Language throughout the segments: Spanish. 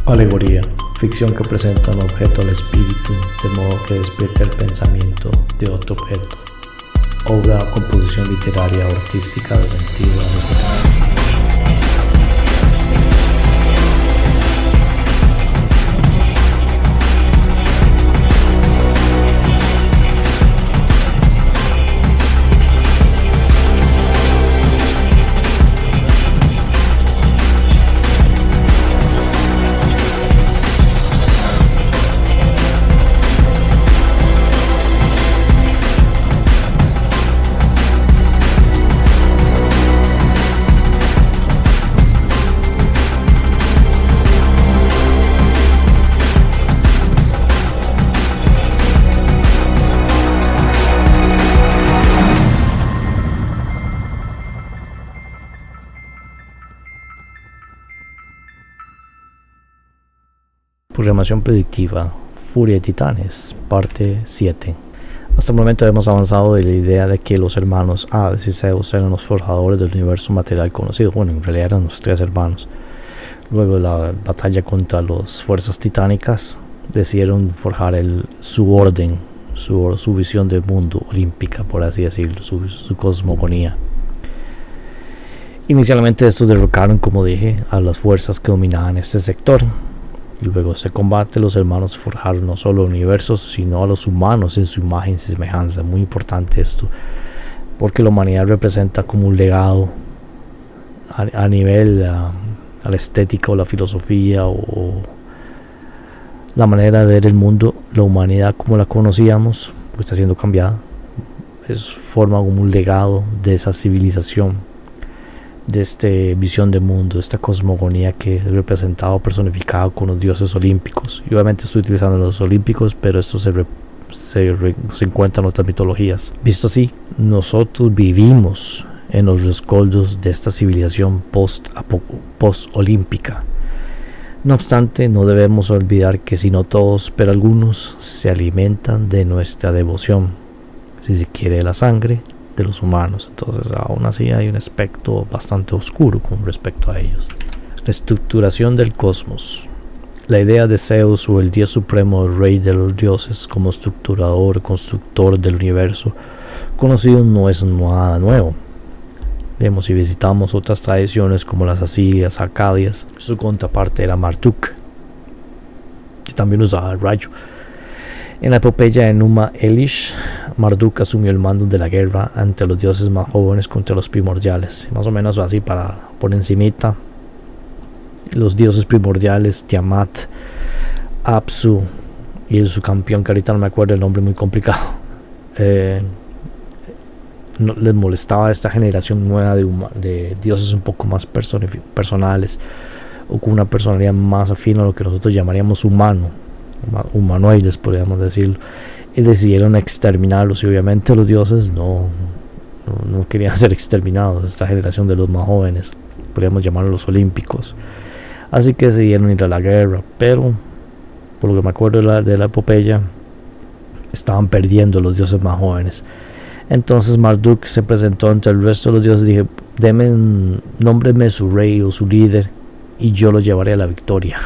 Alegoría, ficción que presenta un objeto al espíritu de modo que despierte el pensamiento de otro objeto. Obra o composición literaria o artística de sentido alegórico. Programación predictiva, Furia de Titanes, parte 7. Hasta el momento hemos avanzado de la idea de que los hermanos Hades y Zeus eran los forjadores del universo material conocido. Bueno, en realidad eran los tres hermanos. Luego de la batalla contra las fuerzas titánicas, decidieron forjar su orden, su visión del mundo olímpica, por así decirlo, su cosmogonía. Inicialmente estos derrocaron, como dije, a las fuerzas que dominaban este sector. Y luego de este combate los hermanos forjaron no solo universos, sino a los humanos en su imagen y semejanza. Muy importante esto, porque la humanidad representa como un legado a nivel a la estética o la filosofía o la manera de ver el mundo. La humanidad como la conocíamos pues está siendo cambiada. Forma como un legado de esa civilización, de esta visión de mundo, de esta cosmogonía que es representado o personificado con los dioses olímpicos. Y obviamente estoy utilizando los olímpicos, pero esto se encuentra en otras mitologías. Visto así, nosotros vivimos en los rescoldos de esta civilización post-olímpica. No obstante, no debemos olvidar que si no todos, pero algunos se alimentan de nuestra devoción, si se quiere, de la sangre de los humanos. Entonces aún así hay un aspecto bastante oscuro con respecto a ellos. La estructuración del cosmos. La idea de Zeus, o el dios supremo, el rey de los dioses, como estructurador, constructor del universo conocido, no es nada nuevo. Vemos, si visitamos otras tradiciones como las asirias, acadias, su contraparte era Marduk, que también usaba el rayo. En la epopeya de Numa Elish, Marduk asumió el mando de la guerra ante los dioses más jóvenes contra los primordiales. Más o menos así, por encimita, los dioses primordiales, Tiamat, Apsu y su campeón, que ahorita no me acuerdo el nombre, muy complicado, no les molestaba esta generación nueva de dioses un poco más personales, o con una personalidad más afín a lo que nosotros llamaríamos humanoides, podríamos decirlo, y decidieron exterminarlos. Y obviamente los dioses no querían ser exterminados. Esta generación de los más jóvenes, podríamos llamarlos los olímpicos, así que decidieron ir a la guerra. Pero por lo que me acuerdo de la epopeya, estaban perdiendo los dioses más jóvenes. Entonces Marduk se presentó ante el resto de los dioses y dije: nómbrenme su rey o su líder y yo lo llevaré a la victoria.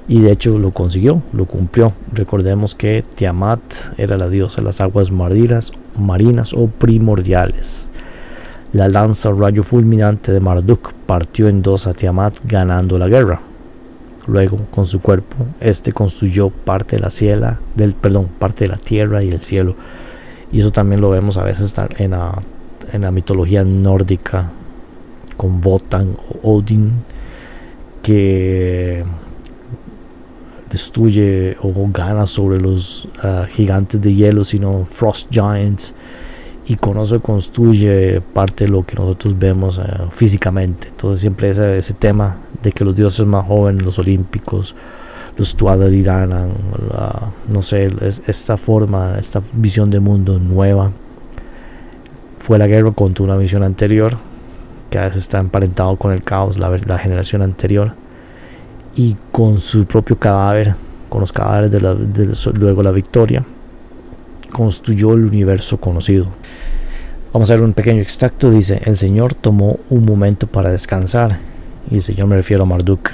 Y de hecho lo consiguió, lo cumplió. Recordemos que Tiamat era la diosa de las aguas marinas o primordiales. La lanza o rayo fulminante de Marduk partió en dos a Tiamat, ganando la guerra. Luego, con su cuerpo, construyó parte de la tierra y el cielo. Y eso también lo vemos a veces en la mitología nórdica, con Wotan o Odin, que destruye o gana sobre los gigantes de hielo, sino Frost Giants, y con eso construye parte de lo que nosotros vemos físicamente. Entonces siempre ese tema de que los dioses más jóvenes, los olímpicos, los Tuatha-De-Danann, esta visión de mundo nueva, fue la guerra contra una visión anterior, que a veces está emparentado con el caos, la generación anterior, y con su propio cadáver, con los cadáveres luego la victoria, construyó el universo conocido. Vamos a ver un pequeño extracto. Dice: el Señor tomó un momento para descansar, y el Señor me refiero a Marduk.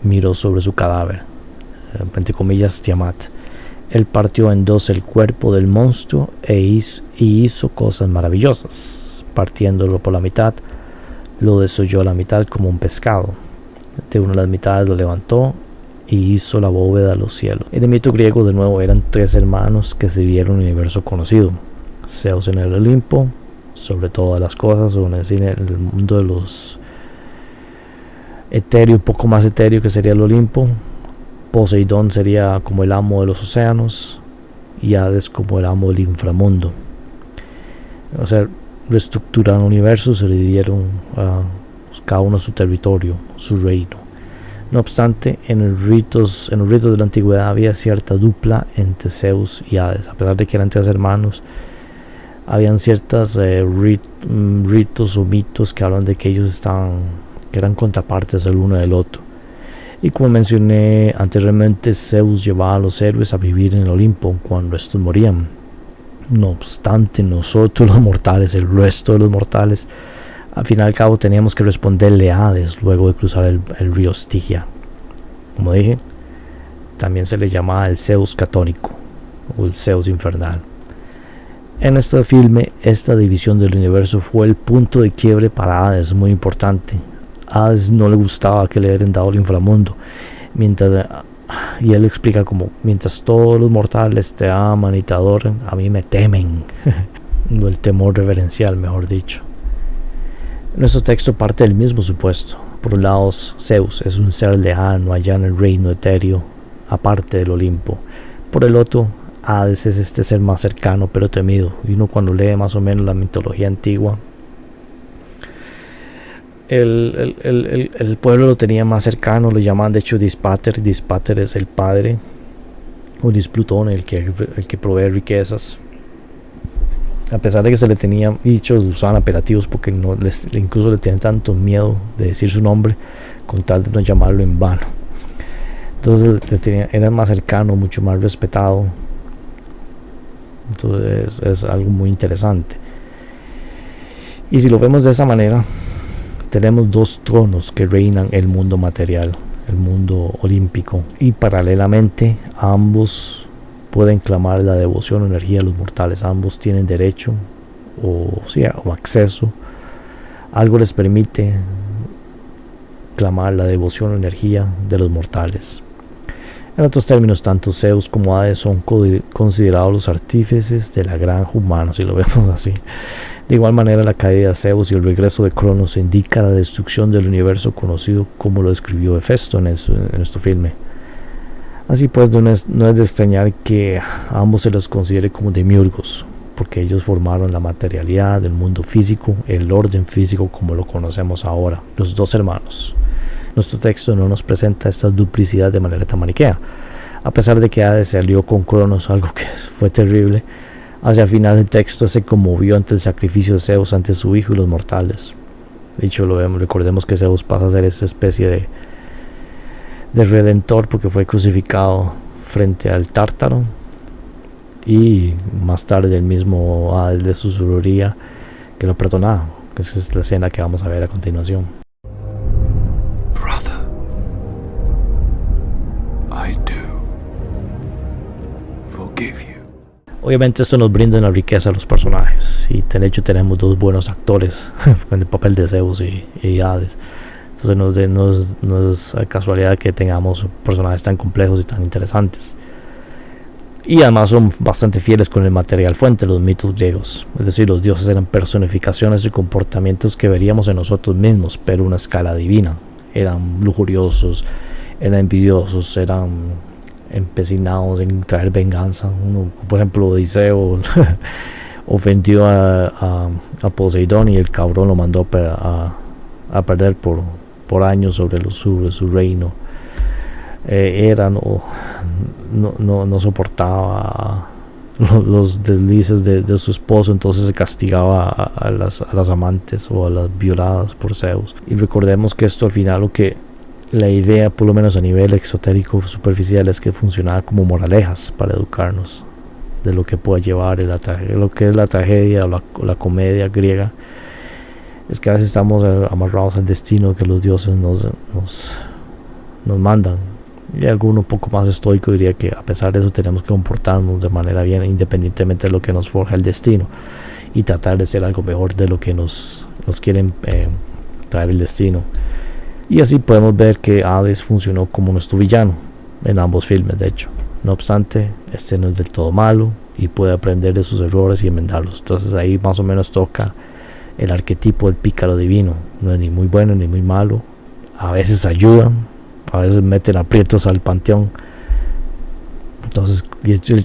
miró sobre su cadáver, entre comillas Tiamat. Él partió en dos el cuerpo del monstruo y hizo cosas maravillosas. Partiéndolo por la mitad, lo desolló a la mitad como un pescado. De una de las mitades lo levantó y hizo la bóveda a los cielos. En el mito griego, de nuevo, eran tres hermanos que se vieron en el universo conocido. Zeus en el Olimpo, sobre todas las cosas, o en el mundo de los etéreo, un poco más etéreo, que sería el Olimpo. Poseidón sería como el amo de los océanos y Hades como el amo del inframundo. O sea, reestructuraron el universo, se le dieron a cada uno su territorio, su reino. No obstante, en los ritos de la antigüedad había cierta dupla entre Zeus y Hades. A pesar de que eran tres hermanos, habían ciertos ritos o mitos que hablan de que ellos que eran contrapartes el uno del otro. Y como mencioné anteriormente, Zeus llevaba a los héroes a vivir en el Olimpo cuando estos morían. No obstante, nosotros los mortales, el resto de los mortales, al fin y al cabo teníamos que responderle a Hades luego de cruzar el río Estigia. Como dije, también se le llamaba el Zeus catónico o el Zeus infernal. En este filme, esta división del universo fue el punto de quiebre para Hades, muy importante. A Hades no le gustaba que le hubieran dado el inframundo, y él explica como: mientras todos los mortales te aman y te adoran, a mí me temen. El temor reverencial, mejor dicho. Nuestro texto parte del mismo supuesto. Por un lado, Zeus es un ser lejano allá en el reino etéreo, aparte del Olimpo. Por el otro, Hades es este ser más cercano pero temido. Y uno, cuando lee más o menos la mitología antigua, el pueblo lo tenía más cercano, lo llamaban de hecho Dispater. Dispater es el padre, o Displutón, el que provee riquezas. A pesar de que se le tenían dicho, usaban apelativos porque incluso le tenían tanto miedo de decir su nombre, con tal de no llamarlo en vano. Entonces era más cercano, mucho más respetado. Entonces es algo muy interesante. Y si lo vemos de esa manera, tenemos dos tronos que reinan el mundo material, el mundo olímpico, y paralelamente ambos pueden clamar la devoción o energía de los mortales. Ambos tienen derecho o acceso. Algo les permite clamar la devoción o energía de los mortales. En otros términos, tanto Zeus como Hades son considerados los artífices de la granja humana, si lo vemos así. De igual manera, la caída de Zeus y el regreso de Cronos indica la destrucción del universo conocido como lo describió Hefesto en este filme. Así pues, no es de extrañar que a ambos se los considere como demiurgos, porque ellos formaron la materialidad del mundo físico, el orden físico como lo conocemos ahora, los dos hermanos. Nuestro texto no nos presenta esta duplicidad de manera tan maniquea. A pesar de que Hades se alió con Cronos, algo que fue terrible, hacia el final del texto se conmovió ante el sacrificio de Zeus ante su hijo y los mortales. De hecho, recordemos que Zeus pasa a ser esta especie de redentor porque fue crucificado frente al Tártaro, y más tarde el mismo Hades de susurraría que lo perdonaba, que esa es la escena que vamos a ver a continuación. Brother, I do forgive you. Obviamente esto nos brinda una riqueza a los personajes, y de hecho tenemos dos buenos actores en el papel de Zeus y Hades. Entonces no es casualidad que tengamos personajes tan complejos y tan interesantes. Y además son bastante fieles con el material fuente, los mitos griegos. Es decir, los dioses eran personificaciones y comportamientos que veríamos en nosotros mismos, pero a una escala divina. Eran lujuriosos, eran envidiosos, eran empecinados en traer venganza. Por ejemplo, Odiseo ofendió a Poseidón y el cabrón lo mandó a perder por años sobre su reino. No soportaba los deslices de su esposo, entonces se castigaba a las amantes o a las violadas por Zeus. Y recordemos que esto al final, la idea, por lo menos a nivel exotérico superficial, es que funcionaba como moralejas para educarnos de lo que pueda llevar lo que es la tragedia o la comedia griega. Es que a veces estamos amarrados al destino que los dioses nos nos mandan. Y alguno un poco más estoico diría que a pesar de eso tenemos que comportarnos de manera bien, independientemente de lo que nos forja el destino, y tratar de ser algo mejor de lo que nos quieren traer el destino. Y así podemos ver que Hades funcionó como nuestro villano en ambos filmes, de hecho. No obstante, este no es del todo malo y puede aprender de sus errores y enmendarlos. Entonces ahí más o menos toca el arquetipo del pícaro divino. No es ni muy bueno ni muy malo. A veces ayuda, a veces meten aprietos al panteón. Entonces,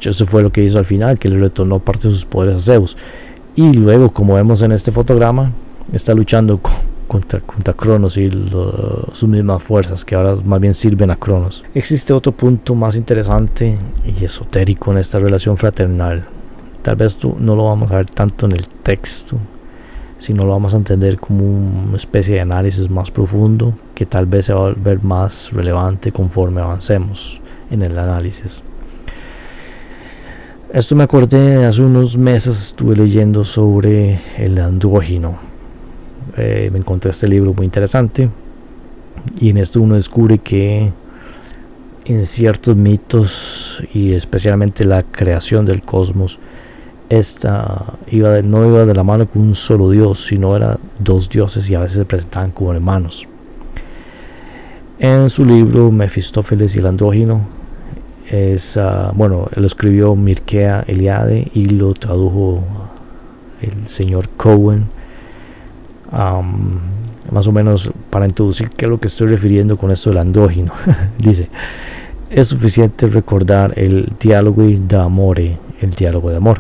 eso fue lo que hizo al final, que le retornó parte de sus poderes a Zeus. Y luego, como vemos en este fotograma, está luchando contra Cronos y sus mismas fuerzas, que ahora más bien sirven a Cronos. Existe otro punto más interesante y esotérico en esta relación fraternal. Tal vez no lo vamos a ver tanto en el texto, sino lo vamos a entender como una especie de análisis más profundo, que tal vez se va a volver más relevante conforme avancemos en el análisis. Esto me acordé, hace unos meses estuve leyendo sobre el andrógino. Me encontré este libro muy interesante, y en esto uno descubre que en ciertos mitos, y especialmente la creación del cosmos, no iba de la mano con un solo dios, sino eran dos dioses, y a veces se presentaban como hermanos. En su libro Mefistófeles y el andrógino, lo escribió Mircea Eliade y lo tradujo el señor Cohen. Más o menos para introducir qué es lo que estoy refiriendo con esto del andrógino. Dice: es suficiente recordar el diálogo d'amore, el diálogo de amor.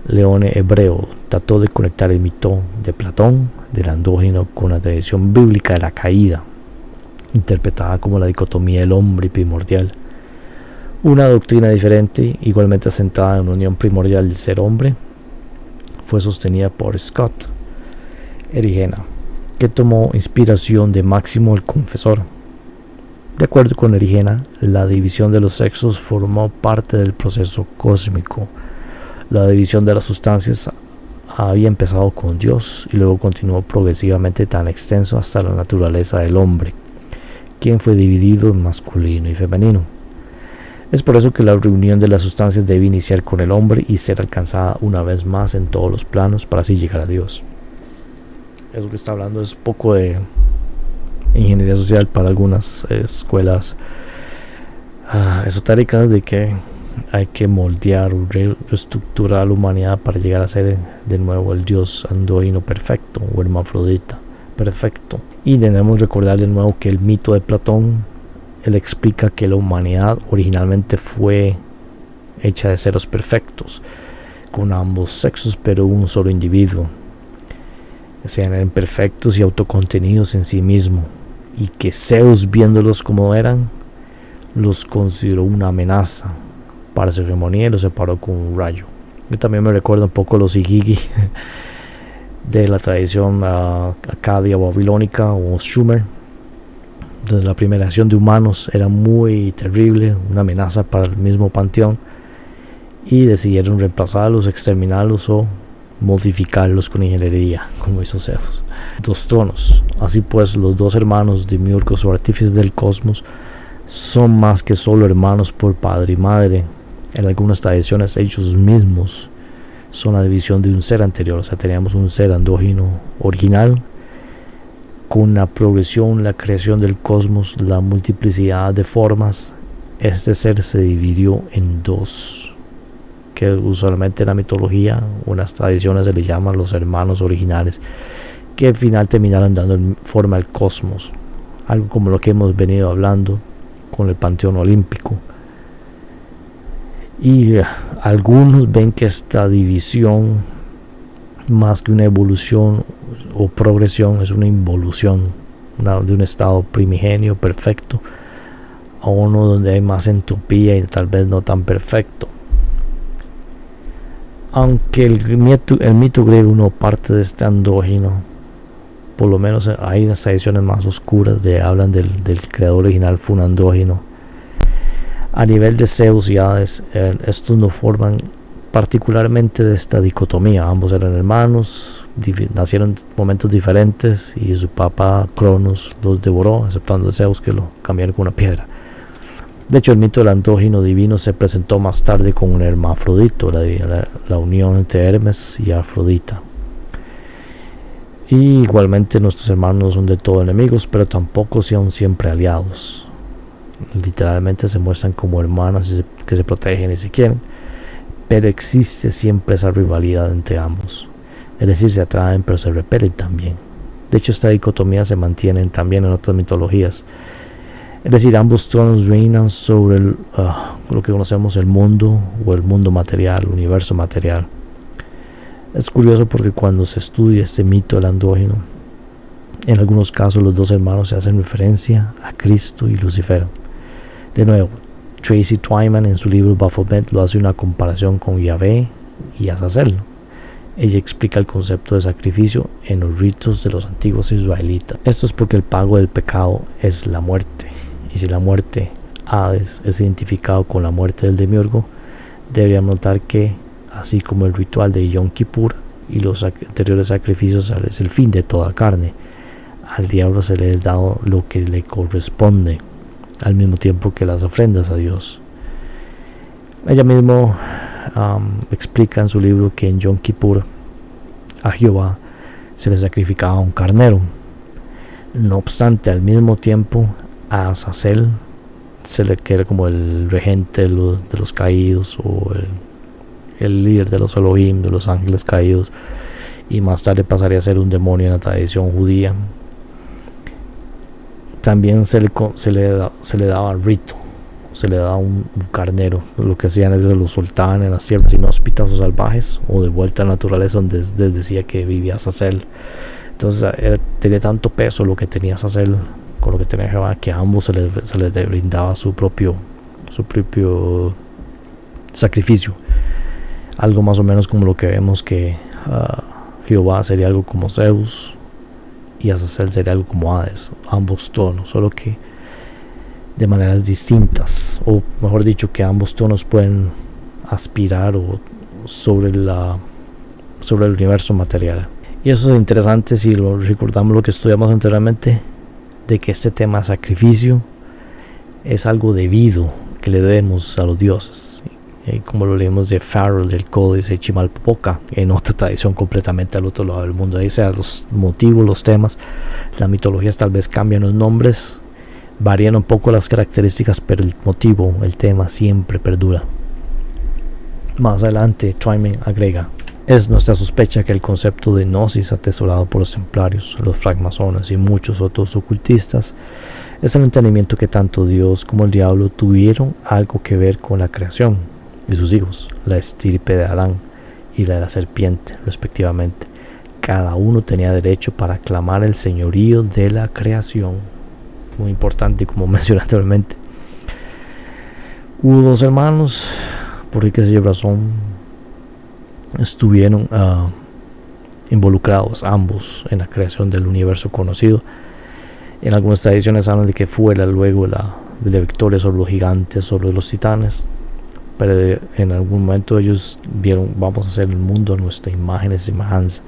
Leone Hebreo trató de conectar el mito de Platón del andrógino con la tradición bíblica de la caída, interpretada como la dicotomía del hombre primordial. Una doctrina diferente, igualmente centrada en una unión primordial del ser hombre, fue sostenida por Scott Erigena, que tomó inspiración de Máximo el Confesor. De acuerdo con Erigena, la división de los sexos formó parte del proceso cósmico. La división de las sustancias había empezado con Dios y luego continuó progresivamente tan extenso hasta la naturaleza del hombre, quien fue dividido en masculino y femenino. Es por eso que la reunión de las sustancias debe iniciar con el hombre y ser alcanzada una vez más en todos los planos para así llegar a Dios. Eso que está hablando es un poco de ingeniería social para algunas escuelas esotéricas, de que hay que moldear o reestructurar a la humanidad para llegar a ser de nuevo el dios andrógino perfecto o hermafrodita perfecto. Y debemos recordar de nuevo que el mito de Platón, él explica que la humanidad originalmente fue hecha de seres perfectos, con ambos sexos, pero un solo individuo. Eran perfectos y autocontenidos en sí mismo, y que Zeus, viéndolos como eran, los consideró una amenaza para su hegemonía y los separó con un rayo. Yo también me recuerda un poco los Igigi de la tradición acadia babilónica o Sumer, donde la primera acción de humanos era muy terrible, una amenaza para el mismo panteón, y decidieron reemplazarlos, exterminarlos o modificarlos con ingeniería, como hizo Zeus. Dos tronos. Así pues, los dos hermanos demiurgos o artífices del cosmos son más que solo hermanos por padre y madre. En algunas tradiciones ellos mismos son la división de un ser anterior. O sea, teníamos un ser andrógino original, con la progresión, la creación del cosmos, la multiplicidad de formas. Este ser se dividió en dos, que usualmente en la mitología o en las tradiciones se le llaman los hermanos originales, que al final terminaron dando forma al cosmos, algo como lo que hemos venido hablando con el panteón olímpico. Y algunos ven que esta división, más que una evolución o progresión, es una involución de un estado primigenio perfecto a uno donde hay más entropía y tal vez no tan perfecto. Aunque el mito griego no parte de este andrógino, por lo menos hay unas tradiciones más oscuras hablan del creador original fue un andrógino. A nivel de Zeus y Hades, estos no forman particularmente de esta dicotomía. Ambos eran hermanos, nacieron en momentos diferentes y su papá Cronos los devoró, exceptuando a Zeus, que lo cambiaron con una piedra. De hecho, el mito del andrógino divino se presentó más tarde con un hermafrodito, la unión entre Hermes y Afrodita. Y igualmente nuestros hermanos no son de todo enemigos, pero tampoco son siempre aliados. Literalmente se muestran como hermanas que se protegen y se quieren, pero existe siempre esa rivalidad entre ambos. Es decir, se atraen pero se repelen también. De hecho, esta dicotomía se mantiene también en otras mitologías. Es decir, ambos tronos reinan sobre lo que conocemos el mundo o el mundo material, el universo material. Es curioso porque cuando se estudia este mito del andrógino, en algunos casos los dos hermanos se hacen referencia a Cristo y Lucifer. De nuevo, Tracy Twyman en su libro Baphomet lo hace una comparación con Yahvé y Azazel. Ella explica el concepto de sacrificio en los ritos de los antiguos israelitas. Esto es porque el pago del pecado es la muerte. Y si la muerte, Hades, es identificado con la muerte del demiurgo, deberíamos notar que, así como el ritual de Yom Kippur y los anteriores sacrificios es el fin de toda carne, al diablo se le es dado lo que le corresponde, al mismo tiempo que las ofrendas a Dios. Ella mismo explica en su libro que en Yom Kippur a Jehová se le sacrificaba un carnero. No obstante, al mismo tiempo a Azazel se le queda como el regente de los caídos, o el líder de los Elohim, de los ángeles caídos, y más tarde pasaría a ser un demonio en la tradición judía. También se le daba rito, se le daba un carnero. Lo que hacían es que lo soltaban en las tierras inhóspitas o salvajes, o de vuelta a la naturaleza donde les decía que vivía Azazel. Entonces tenía tanto peso lo que tenía Azazel con lo que tenía Jehová, que a ambos se les brindaba su propio sacrificio. Algo más o menos como lo que vemos que Jehová sería algo como Zeus y Azazel sería algo como Hades, ambos tonos, solo que de maneras distintas, o mejor dicho, que ambos tonos pueden aspirar sobre el universo material. Y eso es interesante si lo recordamos lo que estudiamos anteriormente, de que este tema de sacrificio es algo debido que le debemos a los dioses, como lo leemos de Farrell, del Códice Chimalpopoca, en otra tradición completamente al otro lado del mundo. Ahí sea los motivos, los temas, las mitologías tal vez cambian los nombres, varían un poco las características, pero el motivo, el tema siempre perdura. Más adelante, Twyman agrega: es nuestra sospecha que el concepto de gnosis atesorado por los templarios, los francmasones y muchos otros ocultistas es el entendimiento que tanto Dios como el diablo tuvieron algo que ver con la creación y sus hijos, la estirpe de Adán y la de la serpiente, respectivamente. Cada uno tenía derecho para clamar el señorío de la creación. Muy importante, como mencioné anteriormente. Hubo dos hermanos, por qué sé razón estuvieron involucrados ambos en la creación del universo conocido. En algunas tradiciones hablan de que fuera luego de la victoria sobre los gigantes, sobre los titanes, pero en algún momento ellos vieron: vamos a hacer el mundo a nuestra imagen y semejanza.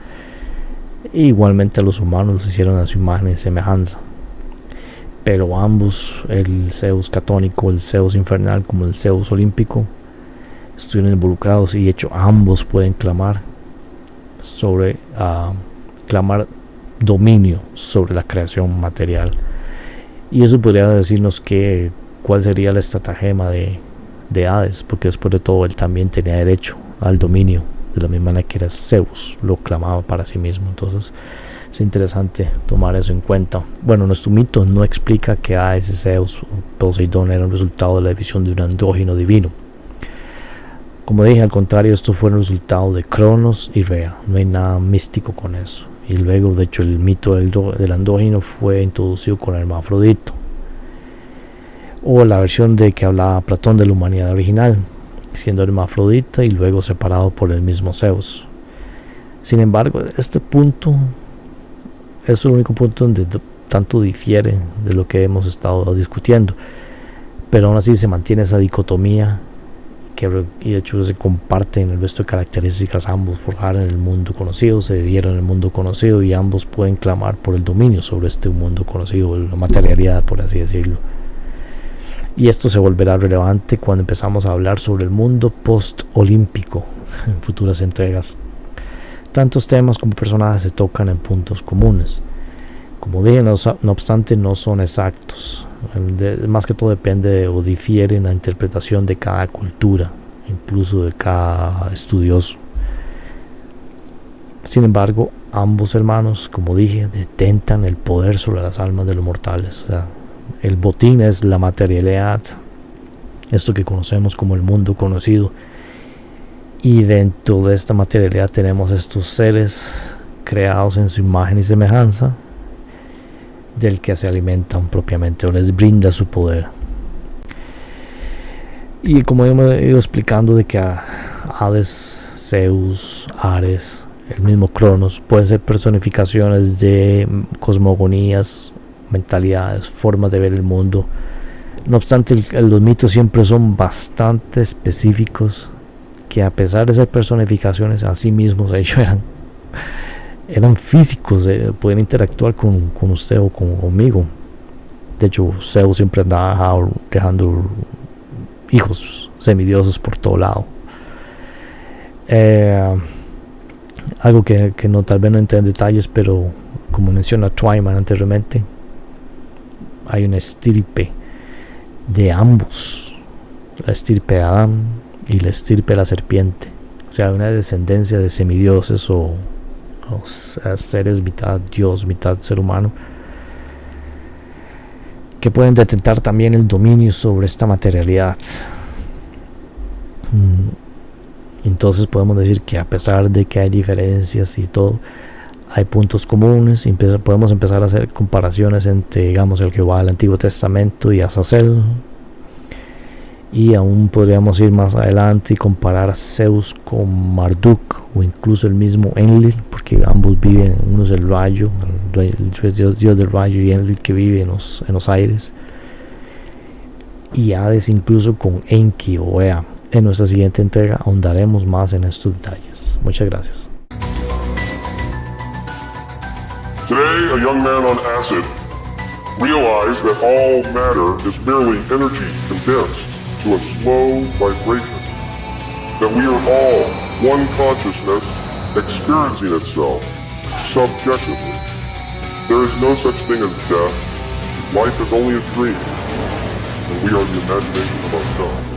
E igualmente a los humanos los hicieron a su imagen y semejanza, pero ambos, el Zeus catónico, el Zeus infernal, como el Zeus olímpico, estuvieron involucrados, y de hecho ambos pueden clamar dominio sobre la creación material. Y eso podría decirnos cuál sería la estratagema de Hades, porque después de todo él también tenía derecho al dominio, de la misma manera que era Zeus, lo clamaba para sí mismo. Entonces es interesante tomar eso en cuenta. Bueno, nuestro mito no explica que Hades y Zeus o Poseidón eran resultado de la división de un andrógino divino. Como dije, al contrario, esto fue el resultado de Cronos y Rea. No hay nada místico con eso. Y luego, de hecho, el mito del andrógino fue introducido con el hermafrodito, o la versión de que hablaba Platón de la humanidad original, siendo hermafrodita y luego separado por el mismo Zeus. Sin embargo, este punto es el único punto donde tanto difiere de lo que hemos estado discutiendo, pero aún así se mantiene esa dicotomía y de hecho se comparten el resto de características. Ambos forjaron el mundo conocido, se dieron el mundo conocido, y ambos pueden clamar por el dominio sobre este mundo conocido, la materialidad, por así decirlo. Y esto se volverá relevante cuando empezamos a hablar sobre el mundo post-olímpico en futuras entregas. Tantos temas como personajes se tocan en puntos comunes. Como dije, no obstante, no son exactos. Más que todo depende o difiere en la interpretación de cada cultura, incluso de cada estudioso. Sin embargo, ambos hermanos, como dije, detentan el poder sobre las almas de los mortales. O sea, el botín es la materialidad, esto que conocemos como el mundo conocido. Y dentro de esta materialidad tenemos estos seres creados en su imagen y semejanza, del que se alimentan propiamente o les brinda su poder. Y como yo me he ido explicando, de que Hades, Zeus, Ares, el mismo Cronos, pueden ser personificaciones de cosmogonías, mentalidades, formas de ver el mundo. No obstante, los mitos siempre son bastante específicos, que a pesar de ser personificaciones, a sí mismos ellos eran físicos, podían interactuar con usted o conmigo. De hecho, Zeus siempre andaba dejando hijos semidioses por todo lado. Algo que no, tal vez no entré en detalles, pero como menciona Twyman anteriormente, hay una estirpe de ambos, la estirpe de Adán y la estirpe de la serpiente. O sea, una descendencia de semidioses o seres mitad Dios, mitad ser humano, que pueden detentar también el dominio sobre esta materialidad. Entonces podemos decir que a pesar de que hay diferencias y todo, hay puntos comunes, y podemos empezar a hacer comparaciones entre, digamos, el Jehová del Antiguo Testamento y Azazel. Y aún podríamos ir más adelante y comparar a Zeus con Marduk, o incluso el mismo Enlil, porque ambos viven, uno es el rayo, el dios del rayo, y Enlil, que vive en los aires. Y Hades incluso con Enki o Ea. En nuestra siguiente entrega ahondaremos más en estos detalles. Muchas gracias. Today, a young man on acid realized that all matter is merely energy condensed to a slow vibration, that we are all one consciousness experiencing itself subjectively. There is no such thing as death. Life is only a dream, and we are the imagination of ourselves.